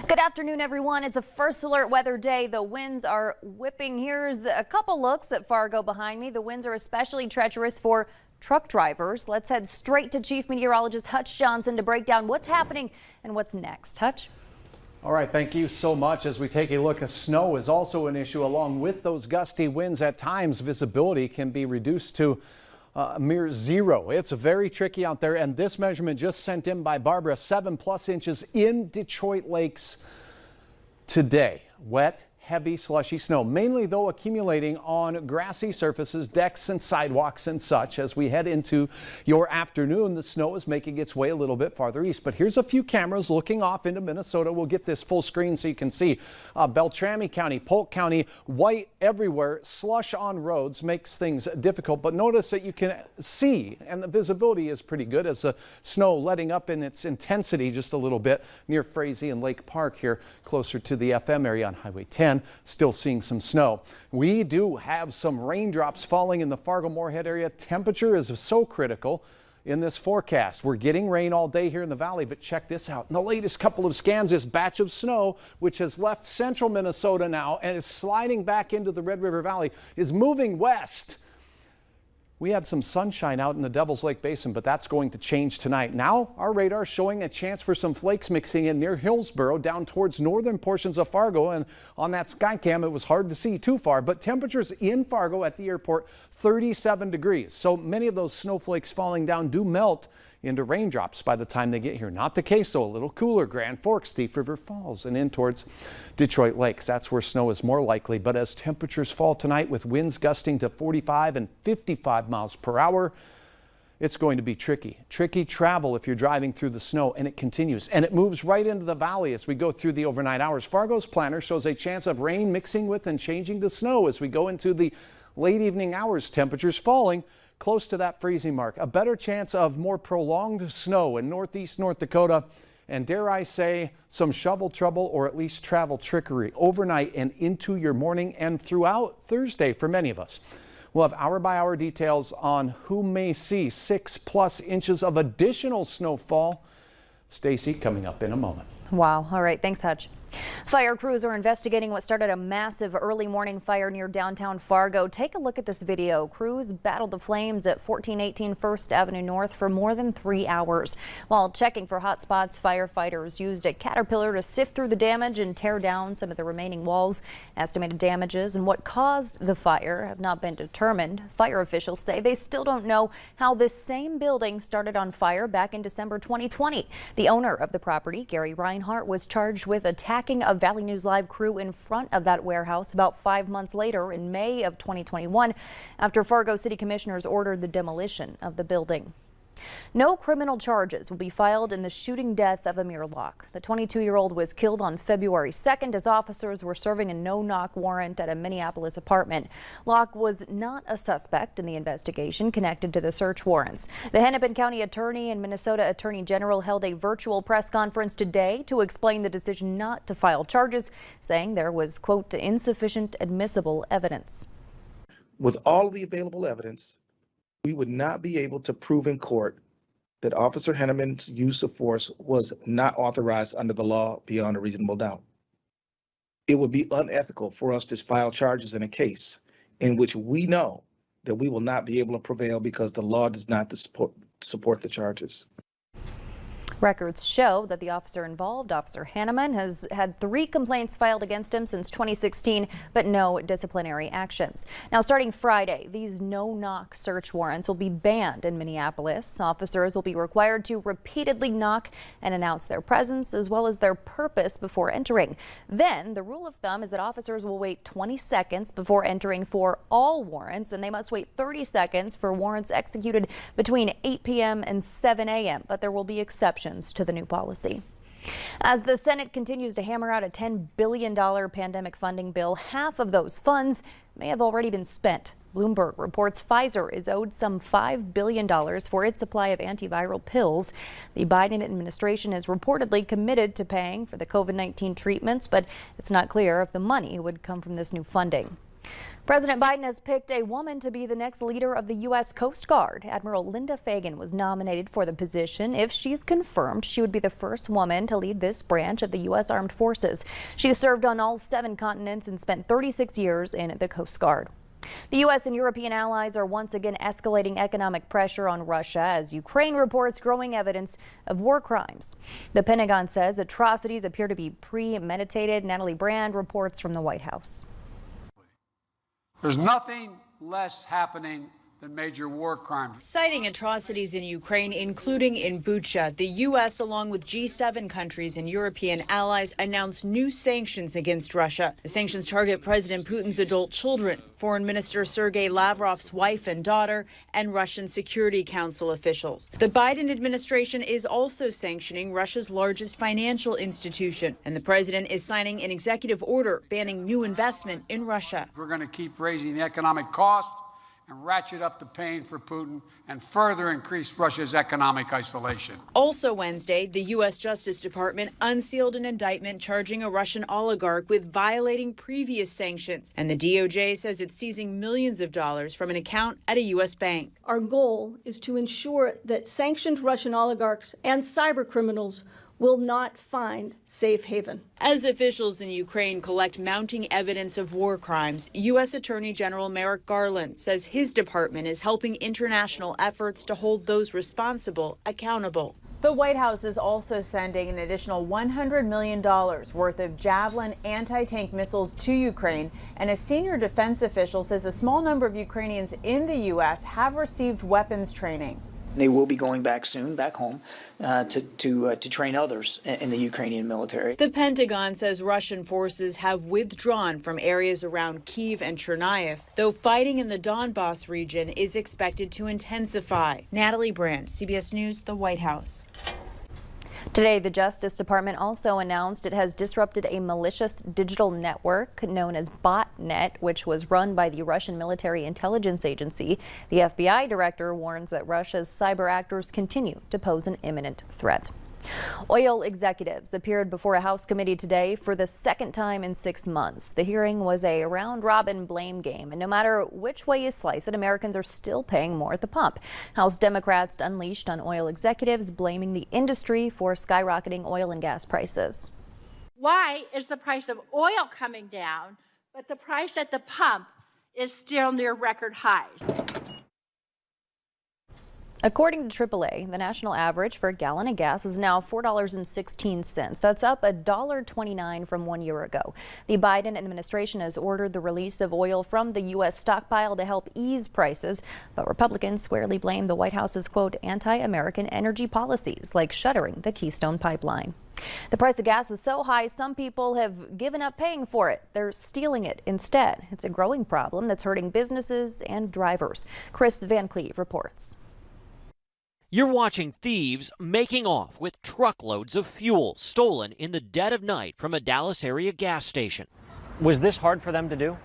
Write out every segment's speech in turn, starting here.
Good afternoon, everyone. It's a first alert weather day. The winds are whipping. Here's a couple looks at Fargo behind me. The winds are especially treacherous for truck drivers. Let's head straight to Chief Meteorologist Hutch Johnson to break down what's happening and what's next. Hutch? All right, thank you so much. As we take a look, snow is also an issue along with those gusty winds. At times, visibility can be reduced to a mere zero. It's very tricky out there, and this measurement just sent in by Barbara, 7+ inches in Detroit lakes today. Wet, heavy, slushy snow, mainly though accumulating on grassy surfaces, decks and sidewalks and such. As we head into your afternoon, the snow is making its way a little bit farther east. But here's a few cameras looking off into Minnesota. We'll get this full screen so you can see Beltrami County, Polk County, white everywhere. Slush on roads makes things difficult, but notice that you can see, and the visibility is pretty good as the snow letting up in its intensity just a little bit near Frazee and Lake Park here, closer to the FM area on Highway 10. Still seeing some snow. We do have some raindrops falling in the Fargo-Moorhead area. Temperature is so critical in this forecast. We're getting rain all day here in the valley, but check this out. In the latest couple of scans, this batch of snow, which has left central Minnesota now and is sliding back into the Red River Valley, is moving west. We had some sunshine out in the Devil's Lake Basin, but that's going to change tonight. Now our radar showing a chance for some flakes mixing in near Hillsboro down towards northern portions of Fargo. And on that sky cam, it was hard to see too far, but temperatures in Fargo at the airport, 37 degrees. So many of those snowflakes falling down do melt into raindrops by the time they get here. Not the case, though. A little cooler, Grand Forks, Thief River Falls, and in towards Detroit Lakes. That's where snow is more likely. But as temperatures fall tonight with winds gusting to 45 and 55 miles per hour, it's going to be tricky. Tricky travel if you're driving through the snow, and it continues. And it moves right into the valley as we go through the overnight hours. Fargo's planner shows a chance of rain mixing with and changing to snow as we go into the late evening hours. Temperatures falling close to that freezing mark. A better chance of more prolonged snow in northeast North Dakota, and dare I say, some shovel trouble or at least travel trickery overnight and into your morning and throughout Thursday for many of us. We'll have hour-by-hour details on who may see 6+ inches of additional snowfall. Stacy, coming up in a moment. Wow. All right. Thanks, Hutch. Fire crews are investigating what started a massive early morning fire near downtown Fargo. Take a look at this video. Crews battled the flames at 1418 First Avenue North for more than 3 hours. While checking for hot spots, firefighters used a caterpillar to sift through the damage and tear down some of the remaining walls. Estimated damages and what caused the fire have not been determined. Fire officials say they still don't know how this same building started on fire back in December 2020. The owner of the property, Gary Reinhart, was charged with attacking a Valley News Live crew in front of that warehouse about 5 months later in May of 2021 after Fargo City Commissioners ordered the demolition of the building. No criminal charges will be filed in the shooting death of Amir Locke. The 22-year-old was killed on February 2nd as officers were serving a no-knock warrant at a Minneapolis apartment. Locke was not a suspect in the investigation connected to the search warrants. The Hennepin County Attorney and Minnesota Attorney General held a virtual press conference today to explain the decision not to file charges, saying there was, quote, insufficient admissible evidence. With all of the available evidence, we would not be able to prove in court that Officer Henneman's use of force was not authorized under the law beyond a reasonable doubt. It would be unethical for us to file charges in a case in which we know that we will not be able to prevail because the law does not support the charges. Records show that the officer involved, Officer Hanneman, has had 3 complaints filed against him since 2016, but no disciplinary actions. Now, starting Friday, these no-knock search warrants will be banned in Minneapolis. Officers will be required to repeatedly knock and announce their presence as well as their purpose before entering. Then, the rule of thumb is that officers will wait 20 seconds before entering for all warrants, and they must wait 30 seconds for warrants executed between 8 p.m. and 7 a.m., but there will be exceptions to the new policy. As the Senate continues to hammer out a $10 billion pandemic funding bill, half of those funds may have already been spent. Bloomberg reports Pfizer is owed some $5 billion for its supply of antiviral pills. The Biden administration is reportedly committed to paying for the COVID-19 treatments, but it's not clear if the money would come from this new funding. President Biden has picked a woman to be the next leader of the U.S. Coast Guard. Admiral Linda Fagan was nominated for the position. If she's confirmed, she would be the first woman to lead this branch of the U.S. Armed Forces. She served on all 7 continents and spent 36 years in the Coast Guard. The U.S. and European allies are once again escalating economic pressure on Russia as Ukraine reports growing evidence of war crimes. The Pentagon says atrocities appear to be premeditated. Natalie Brand reports from the White House. There's nothing less happening than major war crimes. Citing atrocities in Ukraine, including in Bucha, the U.S., along with G7 countries and European allies, announced new sanctions against Russia. The sanctions target President Putin's adult children, Foreign Minister Sergei Lavrov's wife and daughter, and Russian Security Council officials. The Biden administration is also sanctioning Russia's largest financial institution, and the president is signing an executive order banning new investment in Russia. We're going to keep raising the economic cost and ratchet up the pain for Putin and further increase Russia's economic isolation. Also Wednesday, the U.S. Justice Department unsealed an indictment charging a Russian oligarch with violating previous sanctions, and the DOJ says it's seizing millions of dollars from an account at a U.S. bank. Our goal is to ensure that sanctioned Russian oligarchs and cyber criminals will not find safe haven. As officials in Ukraine collect mounting evidence of war crimes, U.S. Attorney General Merrick Garland says his department is helping international efforts to hold those responsible accountable. The White House is also sending an additional $100 million worth of Javelin anti-tank missiles to Ukraine, and a senior defense official says a small number of Ukrainians in the U.S. have received weapons training. They will be going back soon, back home, to train others in the Ukrainian military. The Pentagon says Russian forces have withdrawn from areas around Kyiv and Chernihiv, though fighting in the Donbas region is expected to intensify. Natalie Brand, CBS News, the White House. Today, the Justice Department also announced it has disrupted a malicious digital network known as Botnet, which was run by the Russian military intelligence agency. The FBI director warns that Russia's cyber actors continue to pose an imminent threat. Oil executives appeared before a House committee today for the second time in 6 months. The hearing was a round-robin blame game, and no matter which way you slice it, Americans are still paying more at the pump. House Democrats unleashed on oil executives, blaming the industry for skyrocketing oil and gas prices. Why is the price of oil coming down, but the price at the pump is still near record highs? According to AAA, the national average for a gallon of gas is now $4.16. That's up $1.29 from 1 year ago. The Biden administration has ordered the release of oil from the U.S. stockpile to help ease prices, but Republicans squarely blame the White House's, quote, anti-American energy policies, like shuttering the Keystone Pipeline. The price of gas is so high, some people have given up paying for it. They're stealing it instead. It's a growing problem that's hurting businesses and drivers. Chris Van Cleve reports. You're watching thieves making off with truckloads of fuel stolen in the dead of night from a Dallas area gas station. Was this hard for them to do?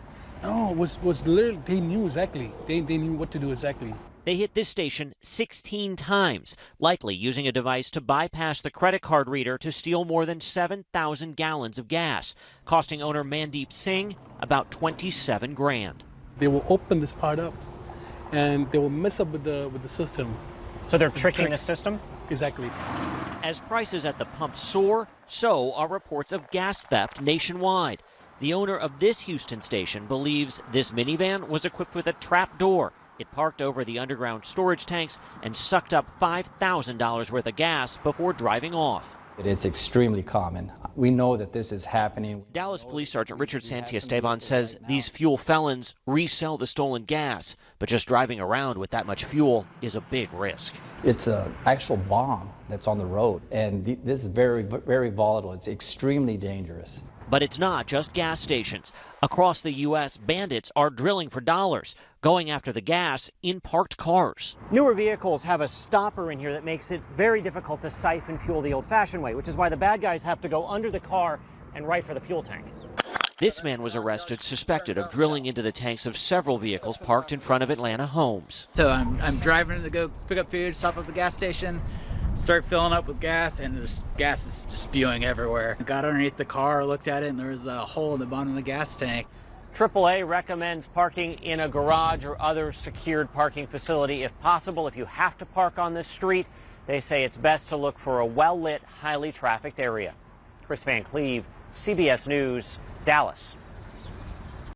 No, it was literally, they knew exactly. They knew what to do exactly. They hit this station 16 times, likely using a device to bypass the credit card reader to steal more than 7,000 gallons of gas, costing owner Mandeep Singh about 27 grand. They will open this part up and they will mess up with the system. So they're tricking the system? Exactly. As prices at the pump soar, so are reports of gas theft nationwide. The owner of this Houston station believes this minivan was equipped with a trap door. It parked over the underground storage tanks and sucked up $5,000 worth of gas before driving off. It's extremely common. We know that this is happening. Dallas Police Sergeant Richard Santiesteban says these fuel felons resell the stolen gas, but just driving around with that much fuel is a big risk. It's an actual bomb that's on the road, and this is very, very volatile. It's extremely dangerous. But it's not just gas stations. Across the U.S., bandits are drilling for dollars, going after the gas in parked cars. Newer vehicles have a stopper in here that makes it very difficult to siphon fuel the old-fashioned way, which is why the bad guys have to go under the car and right for the fuel tank. This man was arrested, suspected of drilling into the tanks of several vehicles parked in front of Atlanta homes. So I'm driving to go pick up food, stop at the gas station, start filling up with gas, and there's gas is just spewing everywhere. I got underneath the car, looked at it, and there was a hole in the bottom of the gas tank. AAA recommends parking in a garage or other secured parking facility if possible. If you have to park on this street, they say it's best to look for a well-lit, highly trafficked area. Chris Van Cleve, CBS News, Dallas.